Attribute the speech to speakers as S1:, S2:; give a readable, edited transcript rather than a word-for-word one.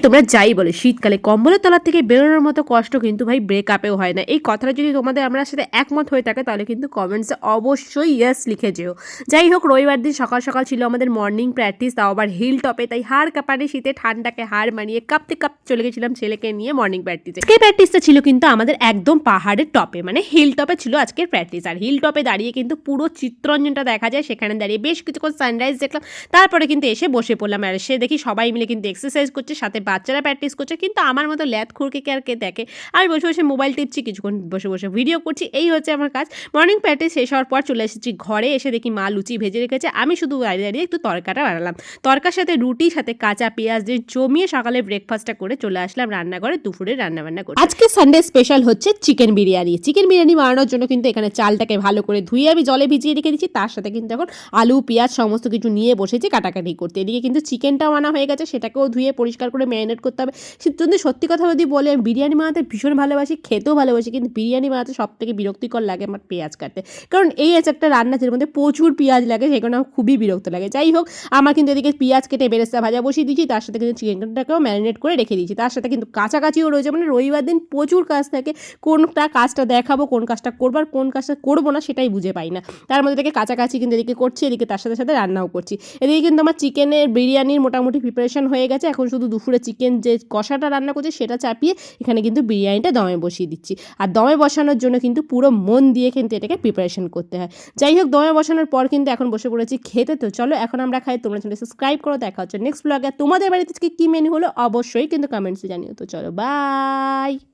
S1: তোমরা যাই বলে শীতকালে কম্বলের তলা থেকে বেরোনোর মতো কষ্ট কিন্তু ভাই ব্রেকআপেও হয় না। এই কথাটা যদি তোমাদের আমার সাথে একমত হয়ে থাকে তাহলে কিন্তু কমেন্টসে অবশ্যই ইয়েস লিখে যেও। যাই হোক, রবিবার দিন সকাল সকাল ছিল আমাদের মর্নিং প্র্যাকটিস, তাও আবার হিল টপে, তাই হাড় কাঁপানি শীতে ঠান্ডাকে হার মানিয়ে কাঁপতে কাঁপতে চলে গেছিলাম ছেলেকে নিয়ে মর্নিং প্র্যাকটিসে। আজকের প্র্যাকটিসটা ছিল কিন্তু আমাদের একদম পাহাড়ের টপে, মানে হিল টপে ছিল আজকের প্র্যাকটিস। আর হিল টপে দাঁড়িয়ে কিন্তু পুরো চিত্তরঞ্জনটা দেখা যায়, সেখানে দাঁড়িয়ে বেশ কিছুক্ষণ সানরাইজ দেখলাম, তারপরে কিন্তু এসে বসে পড়লাম। আর সে দেখি সবাই মিলে কিন্তু এক্সারসাইজ করছে, সাথে বাচ্চারা প্র্যাকটিস করছে, কিন্তু আমার মতো ল্যাদ খুরকে কে আর কে দেখে। আমি বসে বসে মোবাইল টিপছি, কিছুক্ষণ বসে বসে ভিডিও করছি, এই হচ্ছে আমার কাজ। মর্নিং প্র্যাকটিস শেষ হওয়ার পর চলে এসেছি ঘরে, এসে দেখি মা লুচি ভেজে রেখেছে, আমি শুধু দাঁড়িয়ে দাঁড়িয়ে একটু তরকাটা বানালাম। তরকার সাথে রুটি, সাথে কাঁচা পেঁয়াজ দিয়ে জমিয়ে সকালে ব্রেকফাস্টটা করে চলে আসলাম রান্নাঘরে দুপুরে রান্নাবান্না করে। আজকে সানডে স্পেশাল হচ্ছে চিকেন বিরিয়ানি। চিকেন বিরিয়ানি বানানোর জন্য কিন্তু এখানে চালটাকে ভালো করে ধুয়ে আমি জলে ভিজিয়ে রেখে দিচ্ছি, তার সাথে কিন্তু এখন আলু পেঁয়াজ সমস্ত কিছু নিয়ে বসেছি কাটাকাটি করতে। এদিকে কিন্তু চিকেনটাও আনা হয়ে গেছে, সেটাকেও ধুয়ে পরিষ্কার করে ম্যারিনেট করতে হবে। যদি সত্যি কথা যদি বলে, আমি বিরিয়ানি বানাতে ভীষণ ভালোবাসি, খেতেও ভালোবাসি, কিন্তু বিরিয়ানি বানাতে সব থেকে বিরক্তিকর লাগে আমার পেঁয়াজ কাটতে। কারণ এই আছে একটা রান্না যের মধ্যে প্রচুর পেঁয়াজ লাগে, সেখানে আমার খুবই বিরক্ত লাগে। যাই হোক, আমার কিন্তু এদিকে পেঁয়াজ কেটে বেরেস্তা ভাজা বসিয়ে দিচ্ছি, তার সাথে কিন্তু চিকেনটাকেও ম্যারিনেট করে রেখে দিচ্ছি, তার সাথে কিন্তু কাছাকাছিও রয়েছে। মানে রবিবার দিন প্রচুর কাজ থাকে, কোনটা কাজটা দেখাবো, কোন কাজটা করবো আর কোন কাজটা করবো না সেটাই বুঝে পাই না। তার মধ্যে থেকে কাছাকাছি কিন্তু এদিকে করছি, এদিকে তার সাথে সাথে রান্নাও করছি। এদিকে কিন্তু আমার চিকেনের বিরিয়ানির মোটামুটি প্রিপারেশন হয়ে গেছে। এখন শুধু দুপুরে চিকেন যে কষাটা রান্না করছি সেটা চাপিয়ে এখানে কিন্তু বিরিয়ানিটা দমে বসিয়ে দিচ্ছি। আর দমে বসানোর জন্য কিন্তু পুরো মন দিয়ে কিন্তু এটাকে প্রিপারেশন করতে হয়। যাই হোক, দমে বসানোর পর কিন্তু এখন বসে পড়েছি খেতে। তো চলো এখন আমরা খাই, তোমরা চ্যানেল সাবস্ক্রাইব করো। দেখা হচ্ছে নেক্সট ব্লগে। তোমাদের বাড়িতে কি মেনু হলো অবশ্যই কিন্তু কমেন্টসে জানিও। তো চলো, বাই।